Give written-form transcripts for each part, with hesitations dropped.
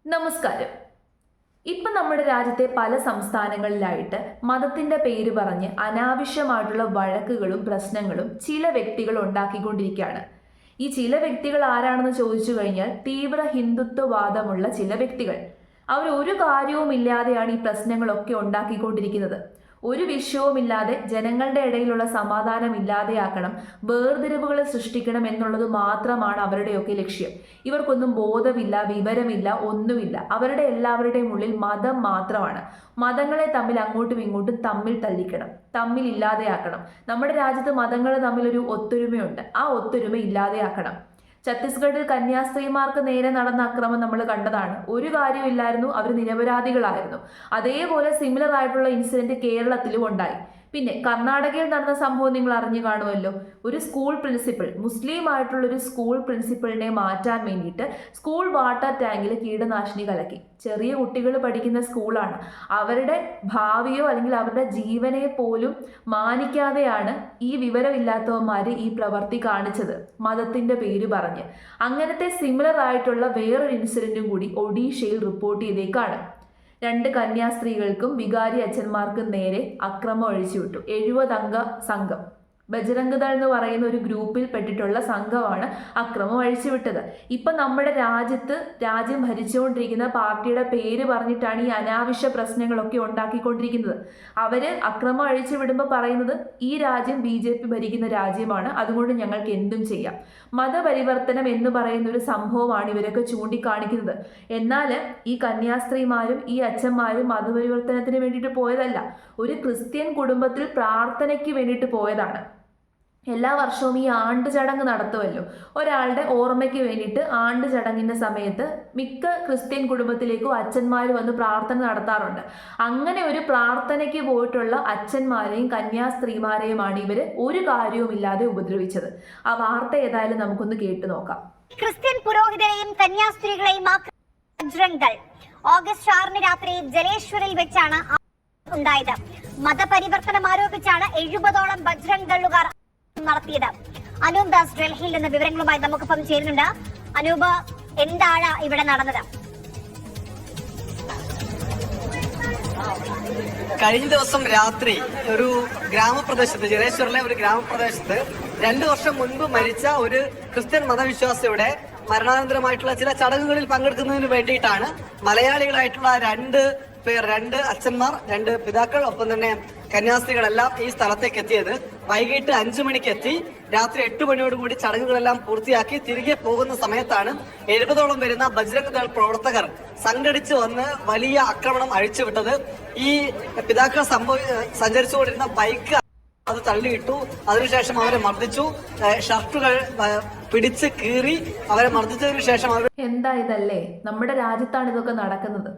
നമസ്കാരം. ഇപ്പം നമ്മുടെ രാജ്യത്തെ പല സംസ്ഥാനങ്ങളിലായിട്ട് മതത്തിന്റെ പേര് പറഞ്ഞ് അനാവശ്യമായിട്ടുള്ള വഴക്കുകളും പ്രശ്നങ്ങളും ചില വ്യക്തികൾ ഉണ്ടാക്കിക്കൊണ്ടിരിക്കുകയാണ്. ഈ ചില വ്യക്തികൾ ആരാണെന്ന് ചോദിച്ചു കഴിഞ്ഞാൽ തീവ്ര ഹിന്ദുത്വവാദമുള്ള ചില വ്യക്തികൾ. അവർ ഒരു കാര്യവുമില്ലാതെയാണ് ഈ പ്രശ്നങ്ങളൊക്കെ ഉണ്ടാക്കിക്കൊണ്ടിരിക്കുന്നത്. ഒരു വിഷയവുമില്ലാതെ ജനങ്ങളുടെ ഇടയിലുള്ള സമാധാനം ഇല്ലാതെയാക്കണം, വേർതിരിവുകൾ സൃഷ്ടിക്കണം എന്നുള്ളത് മാത്രമാണ് അവരുടെയൊക്കെ ലക്ഷ്യം. ഇവർക്കൊന്നും ബോധമില്ല, വിവരമില്ല, ഒന്നുമില്ല. അവരുടെ എല്ലാവരുടെയും ഉള്ളിൽ മതം മാത്രമാണ്. മതങ്ങളെ തമ്മിൽ അങ്ങോട്ടും ഇങ്ങോട്ടും തമ്മിൽ തല്ലിക്കണം, തമ്മിൽ ഇല്ലാതെയാക്കണം. നമ്മുടെ രാജ്യത്ത് മതങ്ങൾ തമ്മിലൊരു ഒത്തൊരുമയുണ്ട്, ആ ഒത്തൊരുമ ഇല്ലാതെയാക്കണം. ഛത്തീസ്ഗഡിൽ കന്യാസ്ത്രീമാർക്ക് നേരെ നടന്ന അക്രമം നമ്മൾ കണ്ടതാണ്. ഒരു കാര്യമില്ലായിരുന്നു, അവർ നിരപരാധികളായിരുന്നു. അതേപോലെ സിമിലർ ആയിട്ടുള്ള ഇൻസിഡന്റ് കേരളത്തിലും ഉണ്ടായി. പിന്നെ കർണാടകയിൽ നടന്ന സംഭവം നിങ്ങൾ അറിഞ്ഞു കാണുമല്ലോ. ഒരു സ്കൂൾ പ്രിൻസിപ്പൽ, മുസ്ലിം ആയിട്ടുള്ള ഒരു സ്കൂൾ പ്രിൻസിപ്പലിനെ മാറ്റാൻ വേണ്ടിയിട്ട് സ്കൂൾ വാട്ടർ ടാങ്കിൽ കീടനാശിനി കലക്കി. ചെറിയ കുട്ടികൾ പഠിക്കുന്ന സ്കൂളാണ്. അവരുടെ ഭാവിയോ അല്ലെങ്കിൽ അവരുടെ ജീവനെ പോലും മാനിക്കാതെയാണ് ഈ വിവരമില്ലാത്തവന്മാർ ഈ പ്രവൃത്തി കാണിച്ചത്, മതത്തിന്റെ പേര് പറഞ്ഞ്. അങ്ങനത്തെ സിമിലർ ആയിട്ടുള്ള വേറൊരു ഇൻസിഡന്റും കൂടി ഒഡീഷയിൽ റിപ്പോർട്ട് ചെയ്തേക്കാണ്. 2 കന്യാസ്ത്രീകൾക്കും വികാരി അച്ഛന്മാർക്കും നേരെ അക്രമം അഴിച്ചുവിട്ടു. 70 അംഗ സംഘം, ബജരംഗ് ദൾ എന്ന് പറയുന്ന ഒരു ഗ്രൂപ്പിൽ പെട്ടിട്ടുള്ള സംഘമാണ് അക്രമം അഴിച്ചുവിട്ടത്. ഇപ്പൊ നമ്മുടെ രാജ്യം ഭരിച്ചുകൊണ്ടിരിക്കുന്ന പാർട്ടിയുടെ പേര് പറഞ്ഞിട്ടാണ് ഈ അനാവശ്യ പ്രശ്നങ്ങളൊക്കെ ഉണ്ടാക്കിക്കൊണ്ടിരിക്കുന്നത്. അവര് അക്രമം അഴിച്ചുവിടുമ്പോൾ പറയുന്നത് ഈ രാജ്യം BJP ഭരിക്കുന്ന രാജ്യമാണ്, അതുകൊണ്ട് ഞങ്ങൾക്ക് എന്തും ചെയ്യാം. മതപരിവർത്തനം എന്ന് പറയുന്ന ഒരു സംഭവമാണ് ഇവരൊക്കെ ചൂണ്ടിക്കാണിക്കുന്നത്. എന്നാൽ ഈ കന്യാസ്ത്രീമാരും ഈ അച്ഛന്മാരും മതപരിവർത്തനത്തിന് വേണ്ടിയിട്ട് പോയതല്ല, ഒരു ക്രിസ്ത്യൻ കുടുംബത്തിൽ പ്രാർത്ഥനയ്ക്ക് വേണ്ടിയിട്ട് പോയതാണ്. എല്ലാ വർഷവും ഈ ആണ്ട് ചടങ്ങ് നടത്തുമല്ലോ, ഒരാളുടെ ഓർമ്മയ്ക്ക് വേണ്ടിയിട്ട് ആണ്ട് ചടങ്ങിൻ്റെ സമയത്ത് മിക്ക ക്രിസ്ത്യൻ കുടുംബത്തിലേക്കും അച്ഛന്മാർ വന്ന് പ്രാർത്ഥന നടത്താറുണ്ട്. അങ്ങനെ ഒരു പ്രാർത്ഥനയ്ക്ക് പോയിട്ടുള്ള അച്ഛന്മാരെയും കന്യാസ്ത്രീമാരെയുമാണ് ഇവർ ഒരു കാര്യവുമില്ലാതെ ഉപദ്രവിച്ചത്. ആ വാർത്ത ഏതായാലും നമുക്കൊന്ന് കേട്ടു നോക്കാം. ക്രിസ്ത്യൻ പുരോഹിതരെയും കന്യാസ്ത്രീകളെയും ബജ്രംഗ് ദൾ ഓഗസ്റ്റ് 6 രാത്രി ജലേശ്വറിൽ വെച്ചാണ് ഉണ്ടായത്. മതപരിവർത്തനം ആരോപിച്ചാണ് 70ഓളം ബജ്രംഗ് ദളുകാർ നടത്തിയത്. അനൂപ് ദാസ് ഡൽഹിയിൽ നിന്ന് വിവരങ്ങളുമായി നമുക്കൊപ്പം ചേരുന്നുണ്ട്. അനൂപ്, എന്താണ് ഇവിടെ നടന്നത്? കഴിഞ്ഞ ദിവസം രാത്രി ഒരു ഗ്രാമപ്രദേശത്ത്, ജലേശ്വറിലെ ഒരു ഗ്രാമപ്രദേശത്ത് 2 വർഷം മുൻപ് മരിച്ച ഒരു ക്രിസ്ത്യൻ മതവിശ്വാസിയുടെ മരണാനന്തരമായിട്ടുള്ള ചില ചടങ്ങുകളിൽ പങ്കെടുക്കുന്നതിന് വേണ്ടിയിട്ടാണ് മലയാളികളായിട്ടുള്ള 2 അച്ഛന്മാർ, 2 പിതാക്കൾ, ഒപ്പം തന്നെ കന്യാസ്ത്രീകളെല്ലാം ഈ സ്ഥലത്തേക്ക് എത്തിയത്. വൈകിട്ട് 5 മണിക്ക് എത്തി. രാത്രി 8 മണിയോടുകൂടി ചടങ്ങുകളെല്ലാം പൂർത്തിയാക്കി തിരികെ പോകുന്ന സമയത്താണ് 70ഓളം വരുന്ന ബജ്രംഗ് ദൾ പ്രവർത്തകർ സംഘടിച്ചു വന്ന് വലിയ ആക്രമണം അഴിച്ചുവിട്ടത്. ഈ പിതാക്കൾ സഞ്ചരിച്ചുകൊണ്ടിരുന്ന ബൈക്ക് അത് തള്ളിയിട്ടു. അതിനുശേഷം അവരെ മർദ്ദിച്ചു. ഷർട്ടുകൾ പിടിച്ച് കീറി അവരെ മർദ്ദിച്ചതിനു ശേഷം എന്താ ഇതല്ലേ? നമ്മുടെ രാജ്യത്താണ് ഇതൊക്കെ നടക്കുന്നത്.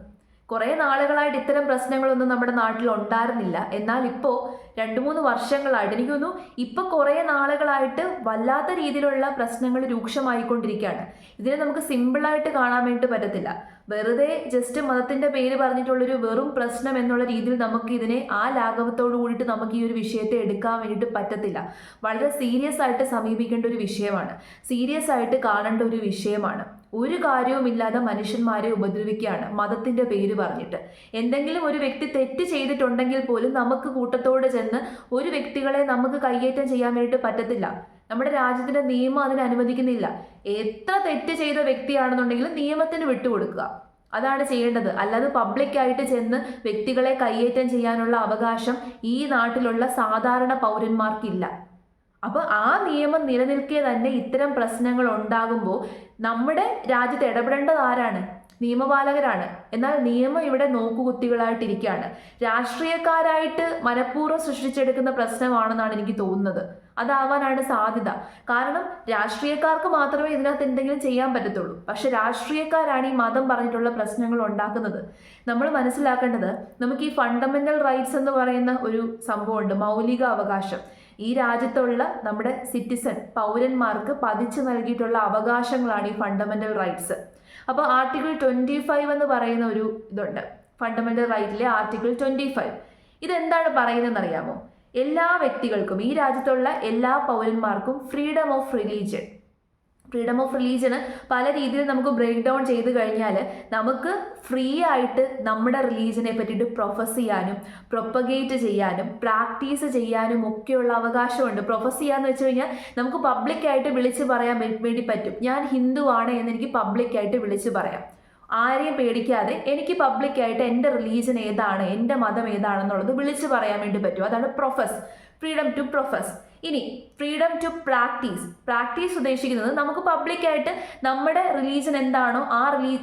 കുറേ നാളുകളായിട്ട് ഇത്തരം പ്രശ്നങ്ങളൊന്നും നമ്മുടെ നാട്ടിൽ ഉണ്ടായിരുന്നില്ല. എന്നാൽ ഇപ്പോൾ 2-3 വർഷങ്ങളായിട്ട്, എനിക്ക് തോന്നുന്നു ഇപ്പൊ കുറേ നാളുകളായിട്ട് വല്ലാത്ത രീതിയിലുള്ള പ്രശ്നങ്ങൾ രൂക്ഷമായിക്കൊണ്ടിരിക്കുകയാണ്. ഇതിനെ നമുക്ക് സിമ്പിളായിട്ട് കാണാൻ വേണ്ടി പറ്റത്തില്ല. വെറുതെ ജസ്റ്റ് മതത്തിന്റെ പേര് പറഞ്ഞിട്ടുള്ളൊരു വെറും പ്രശ്നം എന്നുള്ള രീതിയിൽ നമുക്ക് ഇതിനെ ആ ലാഘവത്തോടു കൂടിയിട്ട് നമുക്ക് ഈ ഒരു വിഷയത്തെ എടുക്കാൻ വേണ്ടിയിട്ട് പറ്റത്തില്ല. വളരെ സീരിയസ് ആയിട്ട് സമീപിക്കേണ്ട ഒരു വിഷയമാണ്, സീരിയസ് ആയിട്ട് കാണേണ്ട ഒരു വിഷയമാണ്. ഒരു കാര്യവുമില്ലാതെ മനുഷ്യന്മാരെ ഉപദ്രവിക്കുകയാണ് മതത്തിന്റെ പേര് പറഞ്ഞിട്ട്. എന്തെങ്കിലും ഒരു വ്യക്തി തെറ്റ് ചെയ്തിട്ടുണ്ടെങ്കിൽ പോലും നമുക്ക് കൂട്ടത്തോട് ചെന്ന് ഒരു വ്യക്തികളെ നമുക്ക് കയ്യേറ്റം ചെയ്യാൻ വേണ്ടിയിട്ട് പറ്റത്തില്ല. നമ്മുടെ രാജ്യത്തിന്റെ നിയമം അതിന് അനുവദിക്കുന്നില്ല. എത്ര തെറ്റ് ചെയ്ത വ്യക്തിയാണെന്നുണ്ടെങ്കിലും നിയമത്തിന് വിട്ടുകൊടുക്കുക, അതാണ് ചെയ്യേണ്ടത്. അല്ലാതെ പബ്ലിക്കായിട്ട് ചെന്ന് വ്യക്തികളെ കയ്യേറ്റം ചെയ്യാനുള്ള അവകാശം ഈ നാട്ടിലുള്ള സാധാരണ പൗരന്മാർക്കില്ല. അപ്പോൾ ആ നിയമം നിലനിൽക്കെ തന്നെ ഇത്തരം പ്രശ്നങ്ങൾ ഉണ്ടാകുമ്പോൾ നമ്മുടെ രാജ്യത്ത് ഇടപെടേണ്ടത് ആരാണ്? നിയമപാലകരാണ്. എന്നാൽ നിയമം ഇവിടെ നോക്കുകുത്തികളായിട്ടിരിക്കുകയാണ്. രാഷ്ട്രീയക്കാരായിട്ട് മനഃപൂർവ്വം സൃഷ്ടിച്ചെടുക്കുന്ന പ്രശ്നമാണെന്നാണ് എനിക്ക് തോന്നുന്നത്. അതാവാനാണ് സാധ്യത. കാരണം രാഷ്ട്രീയക്കാർക്ക് മാത്രമേ ഇതിനകത്ത് എന്തെങ്കിലും ചെയ്യാൻ പറ്റത്തുള്ളൂ. പക്ഷെ രാഷ്ട്രീയക്കാരാണ് ഈ മതം പറഞ്ഞിട്ടുള്ള പ്രശ്നങ്ങൾ ഉണ്ടാക്കുന്നത്. നമ്മൾ മനസ്സിലാക്കേണ്ടത്, നമുക്ക് ഈ ഫണ്ടമെന്റൽ റൈറ്റ്സ് എന്ന് പറയുന്ന ഒരു സംഭവമുണ്ട്, മൗലിക അവകാശം. ഈ രാജ്യത്തുള്ള നമ്മുടെ സിറ്റിസൺ പൗരന്മാർക്ക് പതിച്ചു നൽകിയിട്ടുള്ള അവകാശങ്ങളാണ് ഈ ഫണ്ടമെന്റൽ റൈറ്റ്സ്. അപ്പോൾ ആർട്ടിക്കിൾ 25 എന്ന് പറയുന്ന ഒരു ഇതുണ്ട്, ഫണ്ടമെന്റൽ റൈറ്റിലെ ആർട്ടിക്കിൾ 25. ഇതെന്താണ് പറയുന്നതെന്ന് അറിയാമോ? എല്ലാ വ്യക്തികൾക്കും, ഈ രാജ്യത്തുള്ള എല്ലാ പൗരന്മാർക്കും freedom of religion, freedom of റിലീജിയന് പല രീതിയിൽ നമുക്ക് ബ്രേക്ക് ഡൗൺ ചെയ്ത് കഴിഞ്ഞാൽ നമുക്ക് ഫ്രീ ആയിട്ട് നമ്മുടെ റിലീജിയനെ പറ്റിയിട്ട് പ്രൊഫസ് ചെയ്യാനും പ്രൊപ്പഗേറ്റ് ചെയ്യാനും പ്രാക്ടീസ് ചെയ്യാനും ഒക്കെയുള്ള അവകാശമുണ്ട്. പ്രൊഫസ് ചെയ്യാന്ന് വെച്ച് കഴിഞ്ഞാൽ നമുക്ക് പബ്ലിക്കായിട്ട് വിളിച്ച് പറയാൻ വേണ്ടി പറ്റും. ഞാൻ ഹിന്ദുവാണ് എന്ന് എനിക്ക് പബ്ലിക്കായിട്ട് വിളിച്ച് പറയാം. ആരെയും പേടിക്കാതെ എനിക്ക് പബ്ലിക്കായിട്ട് എൻ്റെ റിലീജിയൻ ഏതാണ്, എൻ്റെ മതം ഏതാണെന്നുള്ളത് വിളിച്ച് പറയാൻ വേണ്ടി പറ്റും. അതാണ് പ്രൊഫസ്, ഫ്രീഡം ടു പ്രൊഫസ്. ഇനി ഫ്രീഡം ടു പ്രാക്ടീസ് ഉദ്ദേശിക്കുന്നത് നമുക്ക് പബ്ലിക്കായിട്ട് നമ്മുടെ റിലീജിയൻ എന്താണോ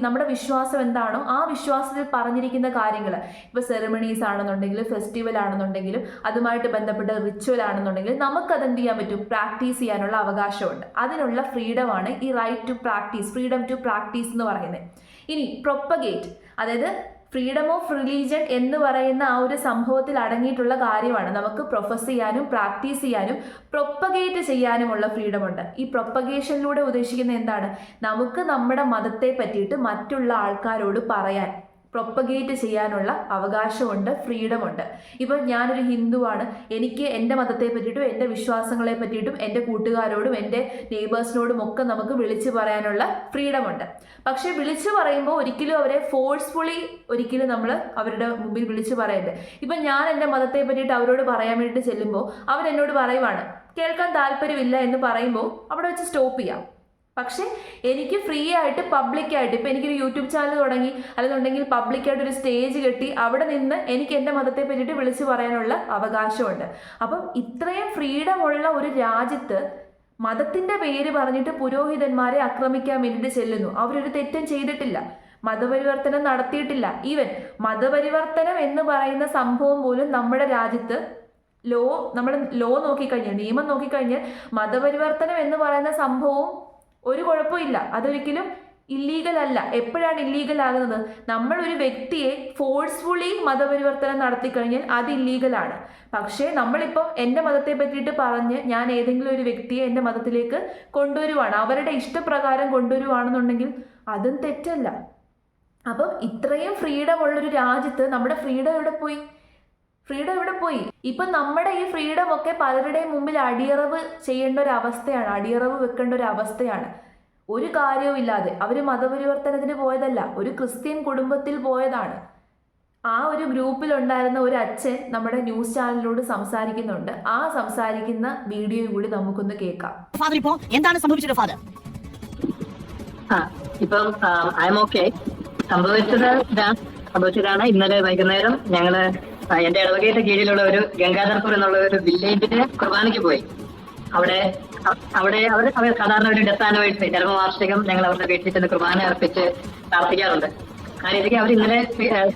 നമ്മുടെ വിശ്വാസം എന്താണോ ആ വിശ്വാസത്തിൽ പറഞ്ഞിരിക്കുന്ന കാര്യങ്ങൾ, ഇപ്പോൾ സെറിമണീസ് ആണെന്നുണ്ടെങ്കിലും ഫെസ്റ്റിവൽ ആണെന്നുണ്ടെങ്കിലും അതുമായിട്ട് ബന്ധപ്പെട്ട റിച്വൽ ആണെന്നുണ്ടെങ്കിലും നമുക്കത് എന്ത് ചെയ്യാൻ പറ്റും, പ്രാക്ടീസ് ചെയ്യാനുള്ള അവകാശമുണ്ട്. അതിനുള്ള ഫ്രീഡമാണ് ഈ right to practice, freedom to practice എന്ന് പറയുന്നത്. ഇനി പ്രൊപ്പഗേറ്റ്, അതായത് ഫ്രീഡം ഓഫ് റിലീജിയൻ എന്ന് പറയുന്ന ആ ഒരു സംഭവത്തിൽ അടങ്ങിയിട്ടുള്ള കാര്യമാണ്. നമുക്ക് പ്രൊഫസ് ചെയ്യാനും പ്രാക്ടീസ് ചെയ്യാനും പ്രൊപ്പഗേറ്റ് ചെയ്യാനുമുള്ള ഫ്രീഡം ഉണ്ട്. ഈ പ്രൊപ്പഗേഷനിലൂടെ ഉദ്ദേശിക്കുന്നത് എന്താണ്, നമുക്ക് നമ്മുടെ മതത്തെ പറ്റിയിട്ട് മറ്റുള്ള ആൾക്കാരോട് പറയാൻ, പ്രൊപ്പഗേറ്റ് ചെയ്യാനുള്ള അവകാശമുണ്ട്, ഫ്രീഡമുണ്ട്. ഇപ്പം ഞാനൊരു ഹിന്ദുവാണ്, എനിക്ക് എൻ്റെ മതത്തെ പറ്റിയിട്ടും എൻ്റെ വിശ്വാസങ്ങളെ പറ്റിയിട്ടും എൻ്റെ കൂട്ടുകാരോടും എൻ്റെ നെയ്ബേഴ്സിനോടും ഒക്കെ നമുക്ക് വിളിച്ചു പറയാനുള്ള ഫ്രീഡമുണ്ട്. പക്ഷേ വിളിച്ചു പറയുമ്പോൾ ഒരിക്കലും അവരെ ഫോഴ്സ്ഫുള്ളി ഒരിക്കലും നമ്മൾ അവരുടെ മുമ്പിൽ വിളിച്ചു പറയരുത്. ഇപ്പം ഞാൻ എൻ്റെ മതത്തെ പറ്റിയിട്ട് അവരോട് പറയാൻ വേണ്ടിയിട്ട് ചെല്ലുമ്പോൾ അവരെന്നോട് പറയുവാണ് കേൾക്കാൻ താല്പര്യമില്ല എന്ന് പറയുമ്പോൾ അവിടെ വെച്ച് സ്റ്റോപ്പ് ചെയ്യാം. പക്ഷേ എനിക്ക് ഫ്രീ ആയിട്ട് പബ്ലിക്കായിട്ട്, ഇപ്പം എനിക്കൊരു യൂട്യൂബ് ചാനൽ തുടങ്ങി അല്ലെന്നുണ്ടെങ്കിൽ പബ്ലിക്കായിട്ട് ഒരു സ്റ്റേജ് കെട്ടി അവിടെ നിന്ന് എനിക്ക് എൻ്റെ മതത്തെ പറ്റിയിട്ട് വിളിച്ചു പറയാനുള്ള അവകാശമുണ്ട്. അപ്പം ഇത്രയും ഫ്രീഡം ഉള്ള ഒരു രാജ്യത്ത് മതത്തിൻ്റെ പേര് പറഞ്ഞിട്ട് പുരോഹിതന്മാരെ ആക്രമിക്കാൻ വേണ്ടിയിട്ട് ചെല്ലുന്നു. അവരൊരു തെറ്റും ചെയ്തിട്ടില്ല, മതപരിവർത്തനം നടത്തിയിട്ടില്ല. ഈവൻ മതപരിവർത്തനം എന്ന് പറയുന്ന സംഭവം പോലും നമ്മുടെ രാജ്യത്ത് നമ്മൾ ലോ നോക്കിക്കഴിഞ്ഞാൽ, നിയമം നോക്കിക്കഴിഞ്ഞാൽ മതപരിവർത്തനം എന്ന് പറയുന്ന സംഭവം ഒരു കുഴപ്പമില്ല, അതൊരിക്കലും ഇല്ലീഗൽ അല്ല. എപ്പോഴാണ് ഇല്ലീഗൽ ആകുന്നത്, നമ്മളൊരു വ്യക്തിയെ ഫോഴ്സ്ഫുള്ളി മതപരിവർത്തനം നടത്തി കഴിഞ്ഞാൽ അത് ഇല്ലീഗലാണ്. പക്ഷേ നമ്മളിപ്പം എൻ്റെ മതത്തെ പറ്റിയിട്ട് പറഞ്ഞ് ഞാൻ ഏതെങ്കിലും ഒരു വ്യക്തിയെ എൻ്റെ മതത്തിലേക്ക് കൊണ്ടുവരുവാണ്, അവരുടെ ഇഷ്ടപ്രകാരം കൊണ്ടുവരുവാണെന്നുണ്ടെങ്കിൽ അതും തെറ്റല്ല. അപ്പം ഇത്രയും ഫ്രീഡം ഉള്ളൊരു രാജ്യത്ത് നമ്മുടെ ഫ്രീഡം എവിടെ പോയി? ഇപ്പം നമ്മുടെ ഈ ഫ്രീഡം ഒക്കെ പലരുടെയും മുമ്പിൽ അടിയറവ് ചെയ്യേണ്ട ഒരു അവസ്ഥയാണ്, അടിയറവ് വെക്കേണ്ട ഒരു അവസ്ഥയാണ്. ഒരു കാര്യവും ഇല്ലാതെ അവർ മതപരിവർത്തനത്തിന് പോയതല്ല, ഒരു ക്രിസ്ത്യൻ കുടുംബത്തിൽ പോയതാണ്. ആ ഒരു ഗ്രൂപ്പിലുണ്ടായിരുന്ന ഒരു അച്ഛൻ നമ്മുടെ ന്യൂസ് ചാനലിനോട് സംസാരിക്കുന്നുണ്ട്. ആ സംസാരിക്കുന്ന വീഡിയോയും കൂടി നമുക്കൊന്ന് കേൾക്കാം. ഫാദർ, ഇപ്പോ എന്താണ് സംഭവിച്ചത് ഫാദർ? ഇപ്പം ഐ എം ഓക്കെ. സംഭവിച്ചതാണ് ഇന്നലെ വൈകുന്നേരം ഞങ്ങള് എന്റെ ഇടവകയുടെ കീഴിലുള്ള ഒരു ഗംഗാധർപൂർ എന്നുള്ള ഒരു വില്ലേജിന് കുർബാനയ്ക്ക് പോയി. അവിടെ അവർ സാധാരണ ഒരു ഡെത്താനുമായിട്ട് ചരമവാർഷികം ഞങ്ങൾ അവരുടെ വീട്ടിൽ ചെന്ന് കുർബാന അർപ്പിച്ച് പ്രാർത്ഥിക്കാറുണ്ട്. ആ രീതിക്ക് അവർ ഇന്നലെ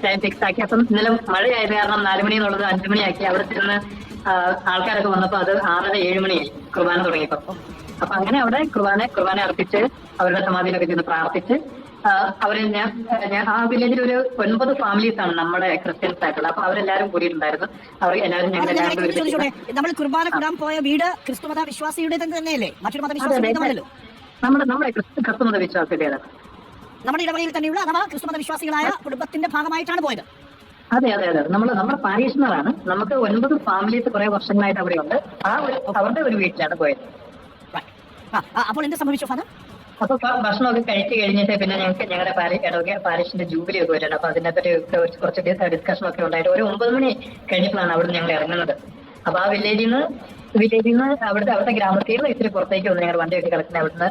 ടൈം ഫിക്സ് ആക്കി. അപ്പം ഇന്നലെ മഴയായത് കാരണം 4 മണി എന്നുള്ളത് 5 മണിയാക്കി. അവിടെ ചെന്ന് ആൾക്കാരൊക്കെ വന്നപ്പോൾ അത് 6:30-7 മണിയായി കുർബാന തുടങ്ങിയപ്പോൾ. അപ്പൊ അങ്ങനെ അവിടെ കുർബാന അർപ്പിച്ച് അവരുടെ സമാധിയിലൊക്കെ ചെന്ന് പ്രാർത്ഥിച്ച് അവര് ഞാൻ ആ വില്ലേജിൽ ഒരു 9 ഫാമിലീസ് ആണ് നമ്മുടെ ക്രിസ്ത്യൻസ് ആയിട്ടുള്ളത്. അപ്പൊ അവരെല്ലാരും കൂടിയിട്ടുണ്ടായിരുന്നു. അവർ എല്ലാവരും നമ്മൾ കുർബാന കൂടാൻ പോയ വീട് ക്രിസ്തുമത വിശ്വാസിയുടെ തന്നെയല്ലേ? മറ്റൊരു മതവിശ്വാസികളല്ലോ. നമ്മുടെ ക്രിസ്തുമത വിശ്വാസിയുടേതാണ്. നമ്മുടെ ഇടവകയിൽ തന്നെയുള്ള അഥവാ ക്രിസ്തുമത വിശ്വാസികളായ കുടുംബത്തിന്റെ ഭാഗമായിട്ടാണ് പോയത്. അതെ. നമ്മുടെ പാരീഷണറാണ്. നമുക്ക് 9 ഫാമിലീസ് കുറെ വർഷങ്ങളായിട്ട് അവിടെ ഉണ്ട്. അവരുടെ ഒരു വീട്ടിലാണ് പോയത്. അപ്പോൾ എന്ത് സംഭവിച്ചു ഫാദർ? അപ്പൊ ഭക്ഷണമൊക്കെ കഴിച്ചു കഴിഞ്ഞിട്ട് പിന്നെ ഞങ്ങളുടെ പാരീഷിന്റെ ജൂബിലി ഒക്കെ വരുന്നുണ്ട്. അപ്പൊ അതിനെപ്പറ്റി കുറച്ച് ഡിസ്കഷൻ ഒക്കെ ഉണ്ടായിട്ട് ഒരു 9 മണി കഴിഞ്ഞപ്പോഴാണ് അവിടെ ഞങ്ങൾ ഇറങ്ങുന്നത്. അപ്പൊ ആ വില്ലേജിൽ നിന്ന് അവിടുത്തെ ഗ്രാമത്തിൽ നിന്ന് ഇത്തിരി പുറത്തേക്ക് വന്ന് ഞങ്ങൾ വണ്ടിയൊക്കെ കളക്ഷൻ അവിടുന്ന്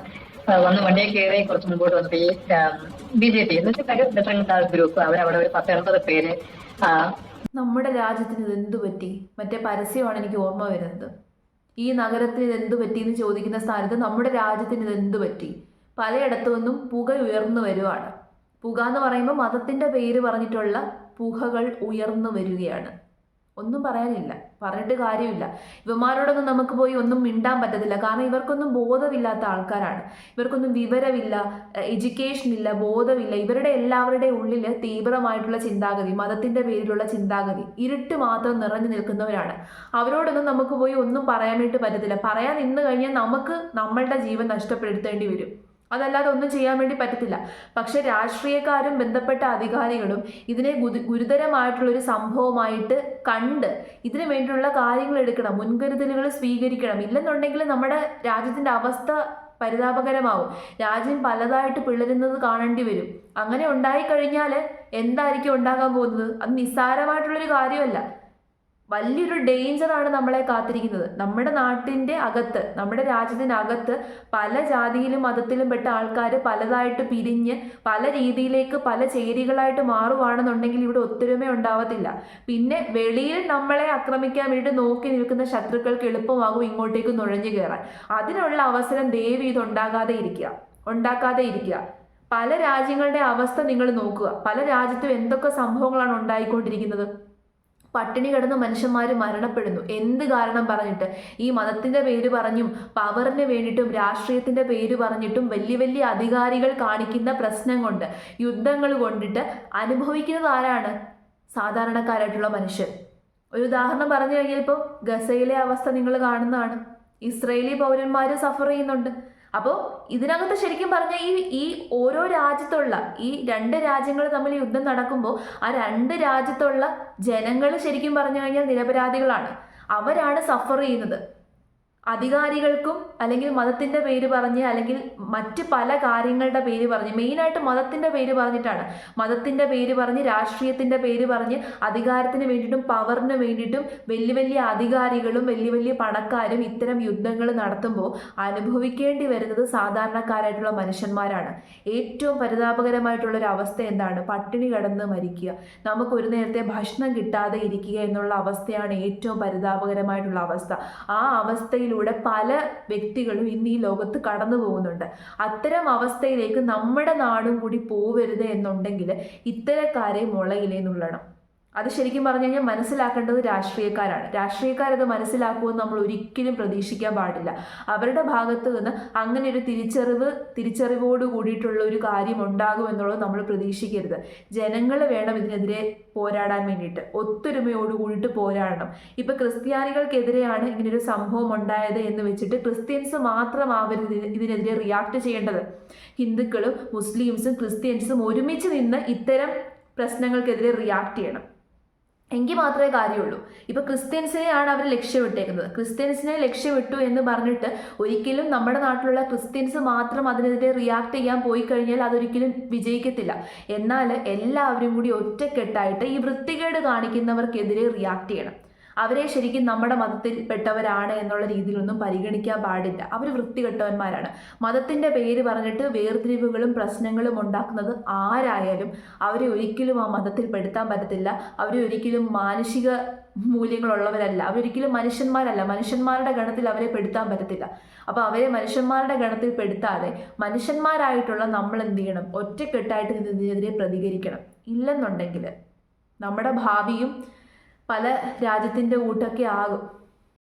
വന്ന് വണ്ടിയെ കയറി കുറച്ച് മുമ്പോട്ട് വന്നപ്പോ ഈ BJP ഡിഫറെന്റ് ഗ്രൂപ്പ് അവരവിടെ ഒരു 10-80 പേര്. നമ്മുടെ രാജ്യത്തിന് ഇത് എന്തു പറ്റി? മറ്റേ പരസ്യമാണ് എനിക്ക് ഓർമ്മ വരുന്നത്. ഈ നഗരത്തിന് ഇത് എന്തു പറ്റി എന്ന് ചോദിക്കുന്ന സ്ഥാനത്ത് നമ്മുടെ രാജ്യത്തിന് ഇത് എന്തു പറ്റി? പലയിടത്തു നിന്നും പുക ഉയർന്നു വരുവാണ്. പുക എന്ന് പറയുമ്പോൾ മതത്തിൻ്റെ പേര് പറഞ്ഞിട്ടുള്ള പുകകൾ ഉയർന്നു വരികയാണ്. ഒന്നും പറയാനില്ല, പറഞ്ഞിട്ട് കാര്യമില്ല. ഇവന്മാരോടൊന്നും നമുക്ക് പോയി ഒന്നും മിണ്ടാൻ പറ്റത്തില്ല. കാരണം ഇവർക്കൊന്നും ബോധമില്ലാത്ത ആൾക്കാരാണ്. ഇവർക്കൊന്നും വിവരമില്ല, എഡ്യൂക്കേഷൻ ഇല്ല, ബോധമില്ല. ഇവരുടെ എല്ലാവരുടെയും ഉള്ളിൽ തീവ്രമായിട്ടുള്ള ചിന്താഗതി, മതത്തിൻ്റെ പേരിലുള്ള ചിന്താഗതി, ഇരുട്ട് മാത്രം നിറഞ്ഞു നിൽക്കുന്നവരാണ്. അവരോടൊന്നും നമുക്ക് പോയി ഒന്നും പറയാൻ വേണ്ടി പറ്റത്തില്ല. പറയാൻ നിന്ന് കഴിഞ്ഞാൽ നമുക്ക് നമ്മളുടെ ജീവൻ നഷ്ടപ്പെടുത്തേണ്ടി വരും. അതല്ലാതെ ഒന്നും ചെയ്യാൻ വേണ്ടി പറ്റത്തില്ല. പക്ഷെ രാഷ്ട്രീയക്കാരും ബന്ധപ്പെട്ട അധികാരികളും ഇതിനെ ഗുരുതരമായിട്ടുള്ളൊരു സംഭവമായിട്ട് കണ്ട് ഇതിനു വേണ്ടിയുള്ള കാര്യങ്ങൾ എടുക്കണം, മുൻകരുതലുകൾ സ്വീകരിക്കണം. ഇല്ലെന്നുണ്ടെങ്കിൽ നമ്മുടെ രാജ്യത്തിൻ്റെ അവസ്ഥ പരിതാപകരമാവും. രാജ്യം പലതായിട്ട് പിളരുന്നത് കാണേണ്ടി വരും. അങ്ങനെ ഉണ്ടായിക്കഴിഞ്ഞാൽ എന്തായിരിക്കും ഉണ്ടാകാൻ പോകുന്നത്? അത് നിസ്സാരമായിട്ടുള്ളൊരു കാര്യമല്ല. വലിയൊരു ഡേഞ്ചറാണ് നമ്മളെ കാത്തിരിക്കുന്നത്. നമ്മുടെ നാട്ടിൻ്റെ അകത്ത്, നമ്മുടെ രാജ്യത്തിനകത്ത് പല ജാതിയിലും മതത്തിലും പെട്ട ആൾക്കാർ പലതായിട്ട് പിരിഞ്ഞ് പല രീതിയിലേക്ക് പല ചേരികളായിട്ട് മാറുവാണെന്നുണ്ടെങ്കിൽ ഇവിടെ ഒത്തൊരുമ ഉണ്ടാവത്തില്ല. പിന്നെ വെളിയിൽ നമ്മളെ ആക്രമിക്കാൻ വേണ്ടി നോക്കി നിൽക്കുന്ന ശത്രുക്കൾക്ക് എളുപ്പമാകും ഇങ്ങോട്ടേക്ക് നുഴഞ്ഞു കയറാൻ. അതിനുള്ള അവസരം ദയവ് ഇത് ഉണ്ടാക്കാതെ ഇരിക്കുക. പല രാജ്യങ്ങളുടെ അവസ്ഥ നിങ്ങൾ നോക്കുക. പല രാജ്യത്തും എന്തൊക്കെ സംഭവങ്ങളാണ് ഉണ്ടായിക്കൊണ്ടിരിക്കുന്നത്. പട്ടിണി കിടന്ന് മനുഷ്യന്മാർ മരണപ്പെടുന്നു. എന്ത് കാരണം പറഞ്ഞിട്ട്? ഈ മതത്തിന്റെ പേര് പറഞ്ഞും പവറിന് വേണ്ടിയിട്ടും രാഷ്ട്രീയത്തിന്റെ പേര് പറഞ്ഞിട്ടും വലിയ വലിയ അധികാരികൾ കാണിക്കുന്ന പ്രശ്നം കൊണ്ട്, യുദ്ധങ്ങൾ കൊണ്ടിട്ട് അനുഭവിക്കുന്നത് ആരാണ്? സാധാരണക്കാരായിട്ടുള്ള മനുഷ്യർ. ഒരു ഉദാഹരണം പറഞ്ഞു കഴിഞ്ഞാൽ ഇപ്പോൾ ഗസയിലെ അവസ്ഥ നിങ്ങൾ കാണുന്നതാണ്. ഇസ്രയേലി പൗരന്മാർ സഫർ ചെയ്യുന്നുണ്ട്. അപ്പോൾ ഇതിനകത്ത് ശരിക്കും പറഞ്ഞാൽ ഈ ഓരോ രാജ്യത്തുള്ള ഈ 2 രാജ്യങ്ങൾ തമ്മിൽ യുദ്ധം നടക്കുമ്പോൾ ആ 2 രാജ്യത്തുള്ള ജനങ്ങൾ ശരിക്കും പറഞ്ഞു കഴിഞ്ഞാൽ നിരപരാധികളാണ്. അവരാണ് സഫർ ചെയ്യുന്നത്. അധികാരികൾക്കും അല്ലെങ്കിൽ മതത്തിന്റെ പേര് പറഞ്ഞ് അല്ലെങ്കിൽ മറ്റ് പല കാര്യങ്ങളുടെ പേര് പറഞ്ഞ്, മെയിനായിട്ട് മതത്തിന്റെ പേര് പറഞ്ഞിട്ടാണ്. മതത്തിന്റെ പേര് പറഞ്ഞ്, രാഷ്ട്രീയത്തിന്റെ പേര് പറഞ്ഞ് അധികാരത്തിന് വേണ്ടിയിട്ടും പവറിന് വേണ്ടിയിട്ടും വലിയ വലിയ അധികാരികളും വലിയ വലിയ പണക്കാരും ഇത്തരം യുദ്ധങ്ങൾ നടത്തുമ്പോൾ അനുഭവിക്കേണ്ടി വരുന്നത് സാധാരണക്കാരായിട്ടുള്ള മനുഷ്യന്മാരാണ്. ഏറ്റവും പരിതാപകരമായിട്ടുള്ള ഒരു അവസ്ഥ എന്താണ്? പട്ടിണി കിടന്ന് മരിക്കുക, നമുക്ക് ഒരു നേരത്തെ ഭക്ഷണം കിട്ടാതെ ഇരിക്കുക എന്നുള്ള അവസ്ഥയാണ് ഏറ്റവും പരിതാപകരമായിട്ടുള്ള അവസ്ഥ. ആ അവസ്ഥയിലൂടെ പല വ്യക്തികളും ഇന്ന് ഈ ലോകത്ത് കടന്നു പോകുന്നുണ്ട്. അത്തരം അവസ്ഥയിലേക്ക് നമ്മുടെ നാടും കൂടി പോവരുത് എന്നുണ്ടെങ്കിൽ ഇത്തരക്കാരെ മുളയിലേ നുള്ളണം. അത് ശരിക്കും പറഞ്ഞു കഴിഞ്ഞാൽ മനസ്സിലാക്കേണ്ടത് രാഷ്ട്രീയക്കാരാണ്. രാഷ്ട്രീയക്കാരത് മനസ്സിലാക്കുമെന്ന് നമ്മൾ ഒരിക്കലും പ്രതീക്ഷിക്കാൻ പാടില്ല. അവരുടെ ഭാഗത്ത് നിന്ന് അങ്ങനെ ഒരു തിരിച്ചറിവോട് കൂടിയിട്ടുള്ള ഒരു കാര്യം ഉണ്ടാകുമെന്നുള്ളത് നമ്മൾ പ്രതീക്ഷിക്കരുത്. ജനങ്ങൾ വേണം ഇതിനെതിരെ പോരാടാൻ വേണ്ടിയിട്ട്, ഒത്തൊരുമയോട് കൂടിയിട്ട് പോരാടണം. ഇപ്പൊ ക്രിസ്ത്യാനികൾക്കെതിരെയാണ് ഇങ്ങനൊരു സംഭവം ഉണ്ടായത് എന്ന് വെച്ചിട്ട് ക്രിസ്ത്യൻസ് മാത്രമാവരുത് ഇതിനെതിരെ റിയാക്ട് ചെയ്യേണ്ടത്. ഹിന്ദുക്കളും മുസ്ലിംസും ക്രിസ്ത്യൻസും ഒരുമിച്ച് നിന്ന് ഇത്തരം പ്രശ്നങ്ങൾക്കെതിരെ റിയാക്ട് ചെയ്യണം. എങ്കിൽ മാത്രമേ കാര്യമുള്ളൂ. ഇപ്പൊ ക്രിസ്ത്യൻസിനെയാണ് അവർ ലക്ഷ്യമിട്ടേക്കുന്നത്. ക്രിസ്ത്യൻസിനെ ലക്ഷ്യമിട്ടു എന്ന് പറഞ്ഞിട്ട് ഒരിക്കലും നമ്മുടെ നാട്ടിലുള്ള ക്രിസ്ത്യൻസ് മാത്രം അതിനെതിരെ റിയാക്ട് ചെയ്യാൻ പോയി കഴിഞ്ഞാൽ അതൊരിക്കലും വിജയിക്കത്തില്ല. എന്നാൽ എല്ലാവരും കൂടി ഒറ്റക്കെട്ടായിട്ട് ഈ വൃത്തികേട് കാണിക്കുന്നവർക്കെതിരെ റിയാക്ട് ചെയ്യണം. അവരെ ശരിക്കും നമ്മുടെ മതത്തിൽപ്പെട്ടവരാണ് എന്നുള്ള രീതിയിലൊന്നും പരിഗണിക്കാൻ പാടില്ല. അവർ വൃത്തികെട്ടവന്മാരാണ്. മതത്തിൻ്റെ പേര് പറഞ്ഞിട്ട് വേർതിരിവുകളും പ്രശ്നങ്ങളും ഉണ്ടാക്കുന്നത് ആരായാലും അവരെ ഒരിക്കലും ആ മതത്തിൽ പെടുത്താൻ പറ്റത്തില്ല. അവരെ ഒരിക്കലും മാനുഷിക മൂല്യങ്ങളുള്ളവരല്ല. അവരൊരിക്കലും മനുഷ്യന്മാരല്ല. മനുഷ്യന്മാരുടെ ഗണത്തിൽ അവരെ പെടുത്താൻ പറ്റത്തില്ല. അപ്പോൾ അവരെ മനുഷ്യന്മാരുടെ ഗണത്തിൽ പെടുത്താതെ മനുഷ്യന്മാരായിട്ടുള്ള നമ്മൾ എന്ത് ചെയ്യണം? ഒറ്റക്കെട്ടായിട്ട് ഇതിനെതിരെ പ്രതികരിക്കണം. ഇല്ലെന്നുണ്ടെങ്കിൽ നമ്മുടെ ഭാവിയും പല രാജ്യത്തിൻ്റെ കൂട്ടൊക്കെ ആകും.